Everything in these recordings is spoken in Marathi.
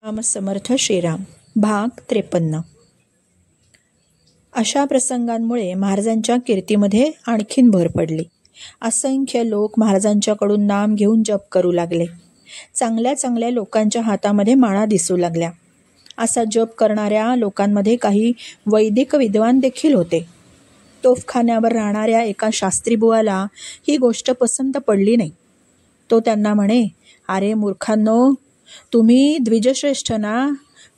राम समर्थ श्रीराम भाग 53. अशा प्रसंगांमुळे महाराजांच्या कीर्तीमध्ये आणखीन भर पडली. असंख्य लोक महाराजांच्याकडून नाम घेऊन जप करू लागले. चांगल्या चांगल्या लोकांच्या हातामध्ये माळा दिसू लागल्या. असा जप करणाऱ्या लोकांमध्ये काही वैदिक विद्वान देखील होते. तोफखान्यावर राहणाऱ्या एका शास्त्रीबुवाला ही गोष्ट पसंत पडली नाही. तो त्यांना म्हणे, अरे मूर्खांनो, तुम्ही द्विजश्रेष्ठ ना.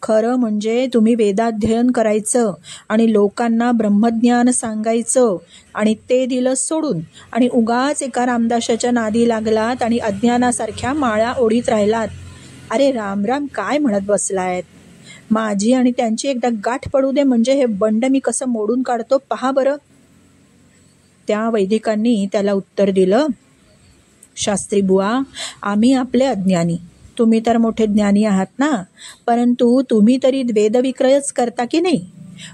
खरं म्हणजे तुम्ही वेदाध्ययन करायचं आणि लोकांना ब्रह्मज्ञान सांगायचं आणि ते दिलं सोडून आणि उगाच एका रामदासाच्या नादी लागलात आणि अज्ञानासारख्या माळा ओढीत राहिलात. अरे राम राम काय म्हणत बसलायत. माझी आणि त्यांची एकदा गाठ पडू दे, म्हणजे हे बंड मी कसं मोडून काढतो पहा बरं. त्या वैदिकांनी त्याला उत्तर दिलं, शास्त्री बुवा, आम्ही आपले अज्ञानी, तुम्ही तर मोठे ज्ञानी आहात ना, परंतु तुम्ही तरी वेदविक्रयच करता की नाही.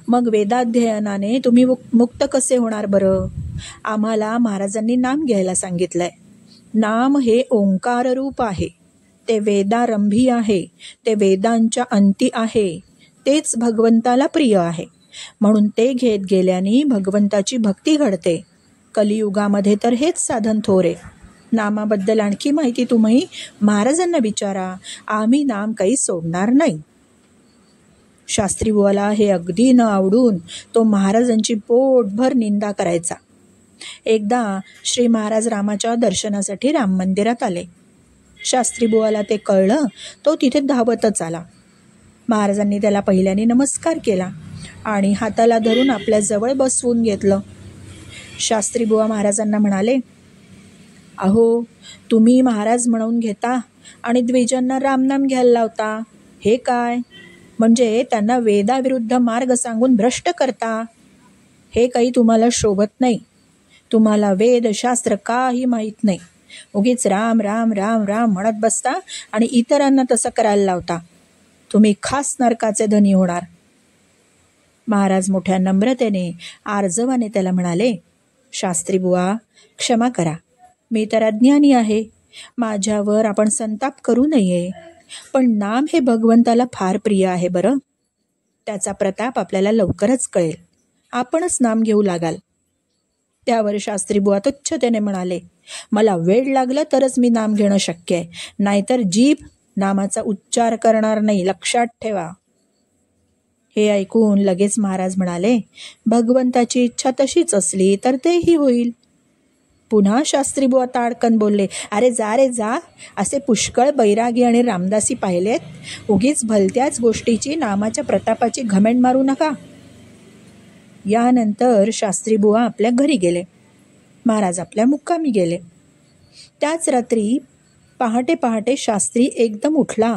मग वेदाध्ययनाने तुम्ही मुक्त कसे होणार बरं. आम्हाला महाराजांनी नाम घ्यायला सांगितलंय. नाम हे ओंकार रूप आहे, ते वेदारंभी आहे, ते वेदांच्या अंती आहे, तेच भगवंताला प्रिय आहे. म्हणून ते घेत गेल्याने भगवंताची भक्ती घडते. कलियुगामध्ये तर हेच साधन थोर आहे. नामाबद्दल आणखी माहिती तुम्ही महाराजांना विचारा, आम्ही नाम काही सोडणार नाही. शास्त्री बुवाला हे अगदी न आवडून तो महाराजांची पोटभर निंदा करायचा. एकदा श्री महाराज रामाच्या दर्शनासाठी राम मंदिरात आले. शास्त्री बुवाला ते कळलं. तो तिथे धावतच आला. महाराजांनी त्याला पहिल्याने नमस्कार केला आणि हाताला धरून आपल्या जवळ बसवून घेतलं. शास्त्री बुवा महाराजांना म्हणाले, अहो, तुम्ही महाराज म्हणून घेता आणि द्विजांना रामनाम घ्यायला लावता. हे काय म्हणजे त्यांना वेदाविरुद्ध मार्ग सांगून भ्रष्ट करता. हे काही तुम्हाला शोभत नाही. तुम्हाला वेदशास्त्र काही माहीत नाही. उगीच राम राम राम राम म्हणत बसता आणि इतरांना तसं करायला लावता. तुम्ही खास नरकाचे धनी होणार. महाराज मोठ्या नम्रतेने आर्जवाने त्याला म्हणाले, शास्त्री बुवा, क्षमा करा, मी तर अज्ञानी आहे. माझ्यावर आपण संताप करू नये. पण नाम हे भगवंताला फार प्रिय आहे बरं. त्याचा प्रताप आपल्याला लवकरच कळेल. आपणच नाम घेऊ लागाल. त्यावर शास्त्री बुवा तुच्छतेने म्हणाले, मला वेळ लागला तरच मी नाम घेणं शक्य आहे, नाहीतर जीभ नामाचा उच्चार करणार नाही, लक्षात ठेवा. हे ऐकून लगेच महाराज म्हणाले, भगवंताची इच्छा तशीच असली तर तेही होईल. पुन्हा शास्त्री बुवा ताडकन बोलले, अरे जा, असे पुष्कळ बैरागी आणि रामदासी पाहिलेत. उगीच भलत्याच गोष्टीची नामाच्या प्रतापाची घमेंड मारू नका. यानंतर शास्त्री बुवा आपल्या घरी गेले. महाराज आपल्या मुक्कामी गेले. त्याच रात्री पहाटे पहाटे शास्त्री एकदम उठला.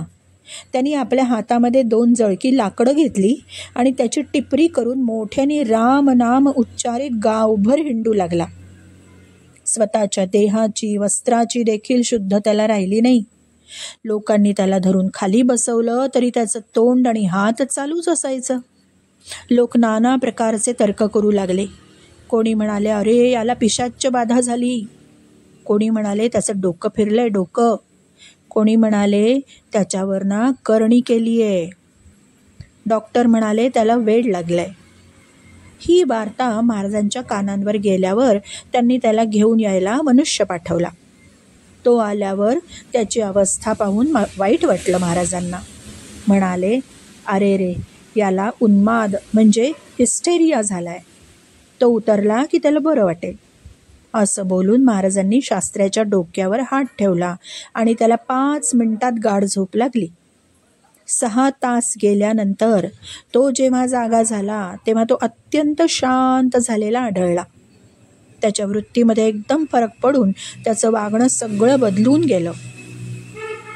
त्यांनी आपल्या हातामध्ये 2 जळकी लाकडं घेतली आणि त्याची टिपरी करून मोठ्याने राम नाम उच्चारित गावभर हिंडू लागला. स्वतःच्या देहाची वस्त्राची देखील शुद्ध त्याला राहिली नाही. लोकांनी त्याला धरून खाली बसवलं तरी त्याचं तोंड आणि हात चालूच असायचं. लोक नाना प्रकारचे तर्क करू लागले. कोणी म्हणाले, अरे याला पिशाच्च बाधा झाली. कोणी म्हणाले, त्याचं डोकं फिरलंय डोकं. कोणी म्हणाले, त्याच्यावर ना करणी केली आहे. डॉक्टर म्हणाले, त्याला वेड लागलंय. ही वार्ता महाराजांच्या कानांवर गेल्यावर त्यांनी त्याला घेऊन यायला मनुष्य पाठवला. तो आल्यावर त्याची अवस्था पाहून वाईट वाटलं महाराजांना. म्हणाले, अरे रे, याला उन्माद म्हणजे हिस्टेरिया झालाय. तो उतरला की त्याला बरं वाटेल. असं बोलून महाराजांनी शास्त्र्याच्या डोक्यावर हात ठेवला आणि त्याला 5 मिनिटात गाढ झोप लागली. 6 तास गेल्यानंतर तो जेव्हा जागा झाला तेव्हा तो अत्यंत शांत झालेला आढळला. त्याच्या वृत्तीमध्ये एकदम फरक पडून त्याचं वागणं सगळं बदलून गेलं.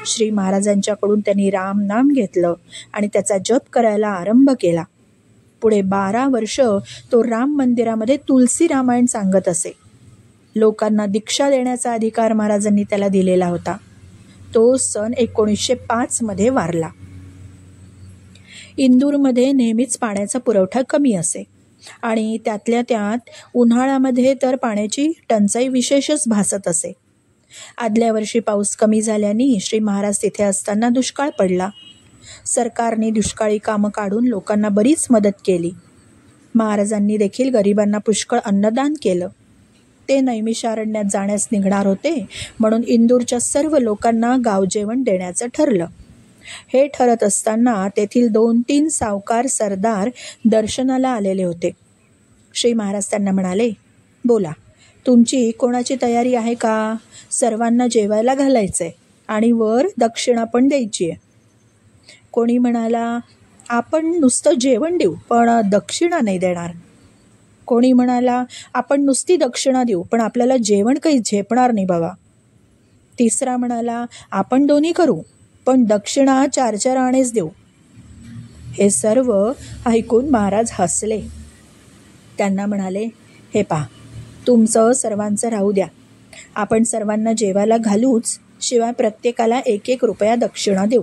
श्री महाराजांच्याकडून त्यांनी राम नाम घेतलं आणि त्याचा जप करायला आरंभ केला. पुढे 12 वर्ष तो राम मंदिरामध्ये तुलसी रामायण सांगत असे. लोकांना दीक्षा देण्याचा अधिकार महाराजांनी त्याला दिलेला होता. तो सन 1905 मध्ये वारला. इंदूरमध्ये नेहमीच पाण्याचा पुरवठा कमी असे आणि त्यातल्या त्यात उन्हाळ्यामध्ये तर पाण्याची टंचाई विशेषच भासत असे. आदल्या वर्षी पाऊस कमी झाल्याने श्री महाराज तिथे असताना दुष्काळ पडला. सरकारने दुष्काळी कामं काढून लोकांना बरीच मदत केली. महाराजांनी देखील गरिबांना पुष्कळ अन्नदान केलं. ते नैमिषारण्यात जाण्यास निघणार होते, म्हणून इंदूरच्या सर्व लोकांना गावजेवण देण्याचं ठरलं. हे ठरत असताना तेथील 2-3 सावकार सरदार दर्शनाला आलेले होते. श्री महाराज त्यांना म्हणाले, बोला, तुमची कोणाची तयारी आहे का? सर्वांना जेवायला घालायचंय आणि वर दक्षिणा पण द्यायची आहे. कोणी म्हणाला, आपण नुसतं जेवण देऊ पण दक्षिणा नाही देणार. कोणी म्हणाला, आपण नुसती दक्षिणा देऊ पण आपल्याला जेवण काही झेपणार नाही बाबा. तिसरा म्हणाला, आपण दोन्ही करू पण दक्षिणा 4-4 आणेच देऊ. हे सर्व ऐकून महाराज हसले. त्यांना म्हणाले, हे पहा, तुमचं सर्वांचं राहू द्या. आपण सर्वांना जेवायला घालूच, शिवाय प्रत्येकाला 1-1 रुपया दक्षिणा देऊ.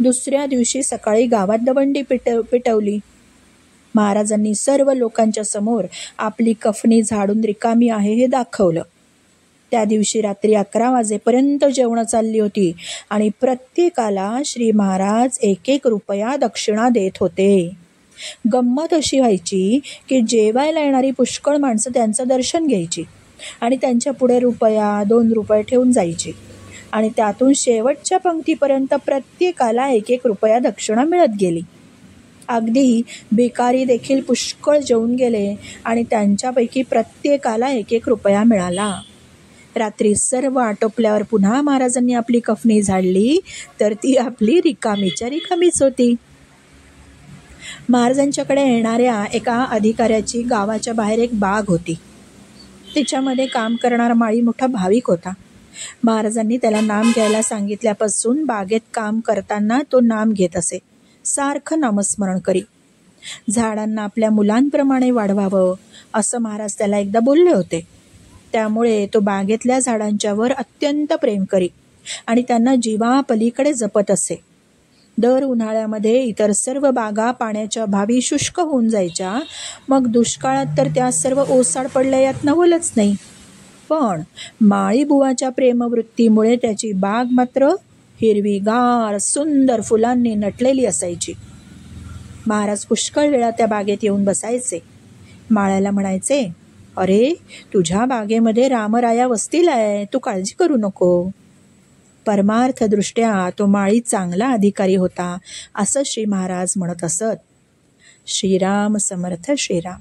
दुसऱ्या दिवशी सकाळी गावात दवंडी पिटवली. महाराजांनी सर्व लोकांच्या समोर आपली कफनी झाडून रिकामी आहे हे दाखवलं. त्या दिवशी रात्री 11 वाजेपर्यंत जेवणं चालली होती आणि प्रत्येकाला श्री महाराज 1-1 रुपया दक्षिणा देत होते. गंमत अशी व्हायची की जेवायला येणारी पुष्कळ माणसं त्यांचं दर्शन घ्यायची आणि त्यांच्या पुढे ₹1-2 रुपये ठेवून जायची आणि त्यातून शेवटच्या पंक्तीपर्यंत प्रत्येकाला 1-1 रुपया दक्षिणा मिळत गेली. अगदी भिकारी देखील पुष्कळ जेवून गेले आणि त्यांच्यापैकी प्रत्येकाला 1-1 रुपया मिळाला. रात्री सर्व आटोपल्यावर पुन्हा महाराजांनी आपली कफनी झाडली तर ती आपली रिकामीच्या रिकामीच होती. महाराजांच्याकडे येणाऱ्या एका अधिकाऱ्याची गावाच्या बाहेर एक बाग होती. तिच्यामध्ये काम करणारा माळी मोठा भाविक होता. महाराजांनी त्याला नाम घ्यायला सांगितल्यापासून बागेत काम करताना तो नाम घेत असे. सारखं नामस्मरण करी. झाडांना आपल्या मुलांप्रमाणे वाढवावं असं महाराज त्याला एकदा बोलले होते. त्यामुळे तो बागेतल्या झाडांच्यावर अत्यंत प्रेम करी आणि त्यांना जीवापलीकडे जपत असे. दर उन्हाळ्यामध्ये इतर सर्व बागा पाण्याच्या अभावी शुष्क होऊन जायच्या. मग दुष्काळात तर त्या सर्व ओसाड पडल्या यात नवलच नाही. पण माळीबुवाच्या प्रेमवृत्तीमुळे त्याची बाग मात्र हिरवीगार सुंदर फुलांनी नटलेली असायची. महाराज पुष्कळ वेळा त्या बागेत येऊन बसायचे. माळ्याला म्हणायचे, अरे, तुझ्या बागेमध्ये रामराया वसतील आहे, तू काळजी करू नको. परमार्थदृष्ट्या तो माळी चांगला अधिकारी होता असं श्री महाराज म्हणत असत. श्रीराम समर्थ. श्रीराम.